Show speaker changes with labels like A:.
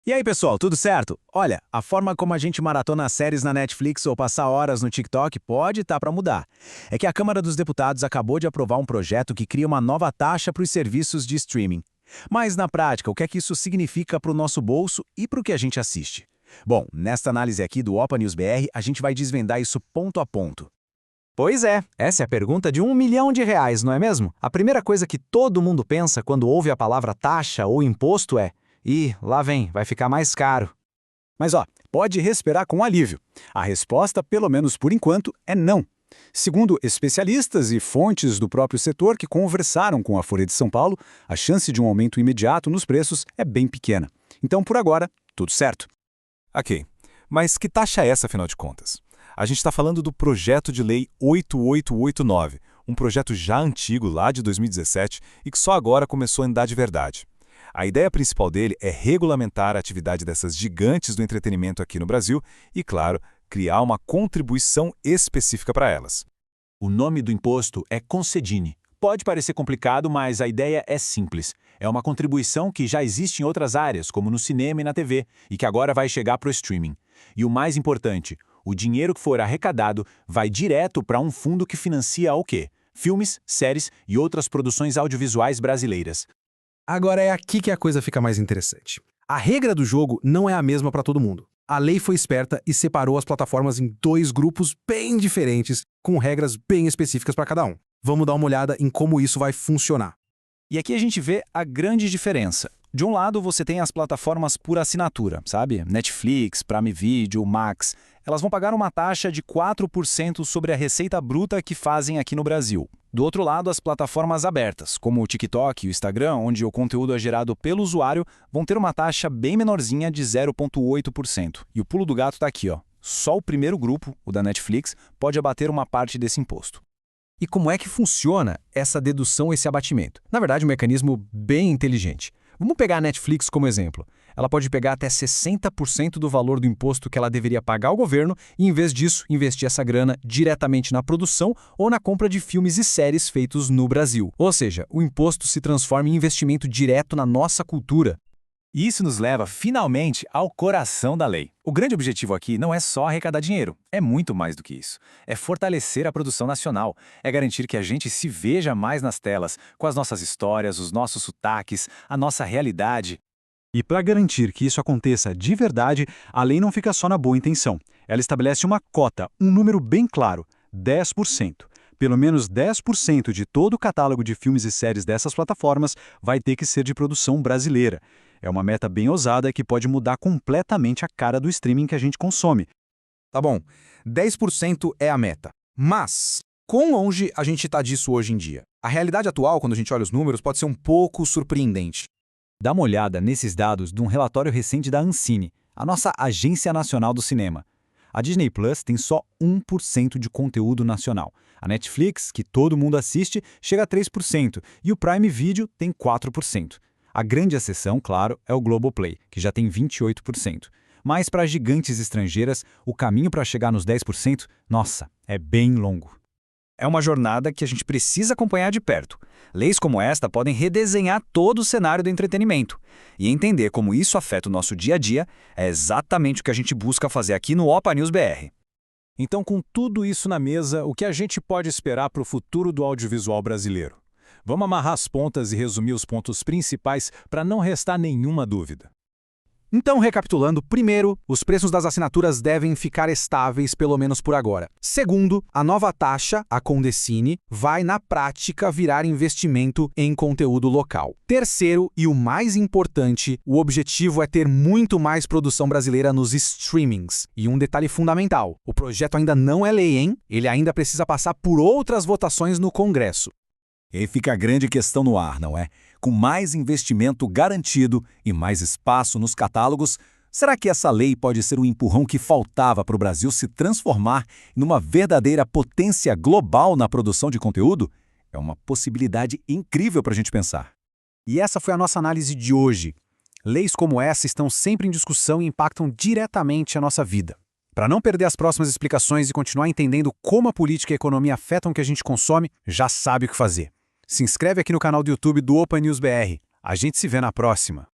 A: E aí, pessoal, tudo certo? Olha, a forma como a gente maratona séries na Netflix ou passar horas no TikTok pode estar para mudar. É que a Câmara dos Deputados acabou de aprovar um projeto que cria uma nova taxa para os serviços de streaming. Mas, na prática, o que é que isso significa para o nosso bolso e para o que a gente assiste? Bom, nesta análise aqui do Opa News BR, a gente vai desvendar isso ponto a ponto.
B: Pois é, essa é a pergunta de R$ 1 milhão, não é mesmo? A primeira coisa que todo mundo pensa quando ouve a palavra taxa ou imposto é: ih, lá vem, vai ficar mais caro.
C: Mas pode respirar com alívio. A resposta, pelo menos por enquanto, é não. Segundo especialistas e fontes do próprio setor que conversaram com a Folha de São Paulo, a chance de um aumento imediato nos preços é bem pequena. Então, por agora, tudo certo.
D: Ok, mas que taxa é essa, afinal de contas? A gente está falando do Projeto de Lei 8889, um projeto já antigo, lá de 2017, e que só agora começou a andar de verdade. A ideia principal dele é regulamentar a atividade dessas gigantes do entretenimento aqui no Brasil e, claro, criar uma contribuição específica para elas.
A: O nome do imposto é Consedine. Pode parecer complicado, mas a ideia é simples. É uma contribuição que já existe em outras áreas, como no cinema e na TV, e que agora vai chegar para o streaming. E o mais importante, o dinheiro que for arrecadado vai direto para um fundo que financia o quê? Filmes, séries e outras produções audiovisuais brasileiras.
E: Agora é aqui que a coisa fica mais interessante. A regra do jogo não é a mesma para todo mundo. A lei foi esperta e separou as plataformas em dois grupos bem diferentes, com regras bem específicas para cada um. Vamos dar uma olhada em como isso vai funcionar.
B: E aqui a gente vê a grande diferença. De um lado, você tem as plataformas por assinatura, sabe? Netflix, Prime Video, Max. Elas vão pagar uma taxa de 4% sobre a receita bruta que fazem aqui no Brasil. Do outro lado, as plataformas abertas, como o TikTok e o Instagram, onde o conteúdo é gerado pelo usuário, vão ter uma taxa bem menorzinha de 0,8%. E o pulo do gato está aqui, ó. Só o primeiro grupo, o da Netflix, pode abater uma parte desse imposto.
E: E como é que funciona essa dedução, esse abatimento? Na verdade, um mecanismo bem inteligente. Vamos pegar a Netflix como exemplo. Ela pode pegar até 60% do valor do imposto que ela deveria pagar ao governo e, em vez disso, investir essa grana diretamente na produção ou na compra de filmes e séries feitos no Brasil. Ou seja, o imposto se transforma em investimento direto na nossa cultura.
A: E isso nos leva, finalmente, ao coração da lei. O grande objetivo aqui não é só arrecadar dinheiro, é muito mais do que isso. É fortalecer a produção nacional, é garantir que a gente se veja mais nas telas, com as nossas histórias, os nossos sotaques, a nossa realidade.
C: E para garantir que isso aconteça de verdade, a lei não fica só na boa intenção. Ela estabelece uma cota, um número bem claro, 10%. Pelo menos 10% de todo o catálogo de filmes e séries dessas plataformas vai ter que ser de produção brasileira. É uma meta bem ousada que pode mudar completamente a cara do streaming que a gente consome.
E: Tá bom, 10% é a meta. Mas, quão longe a gente está disso hoje em dia? A realidade atual, quando a gente olha os números, pode ser um pouco surpreendente.
B: Dá uma olhada nesses dados de um relatório recente da Ancine, a nossa Agência Nacional do Cinema. A Disney Plus tem só 1% de conteúdo nacional. A Netflix, que todo mundo assiste, chega a 3%, e o Prime Video tem 4%. A grande exceção, claro, é o Globoplay, que já tem 28%. Mas para gigantes estrangeiras, o caminho para chegar nos 10%, nossa, é bem longo. É uma jornada que a gente precisa acompanhar de perto. Leis como esta podem redesenhar todo o cenário do entretenimento. E entender como isso afeta o nosso dia a dia é exatamente o que a gente busca fazer aqui no Opa News BR.
A: Então, com tudo isso na mesa, o que a gente pode esperar para o futuro do audiovisual brasileiro? Vamos amarrar as pontas e resumir os pontos principais para não restar nenhuma dúvida.
E: Então, recapitulando, primeiro, os preços das assinaturas devem ficar estáveis pelo menos por agora. Segundo, a nova taxa, a Condecine, vai na prática virar investimento em conteúdo local. Terceiro, e o mais importante, o objetivo é ter muito mais produção brasileira nos streamings. E um detalhe fundamental, o projeto ainda não é lei, hein? Ele ainda precisa passar por outras votações no Congresso.
D: E aí fica a grande questão no ar, não é? Com mais investimento garantido e mais espaço nos catálogos, será que essa lei pode ser um empurrão que faltava para o Brasil se transformar em uma verdadeira potência global na produção de conteúdo? É uma possibilidade incrível para a gente pensar.
C: E essa foi a nossa análise de hoje. Leis como essa estão sempre em discussão e impactam diretamente a nossa vida. Para não perder as próximas explicações e continuar entendendo como a política e a economia afetam o que a gente consome, já sabe o que fazer. Se inscreve aqui no canal do YouTube do Opa News BR. A gente se vê na próxima.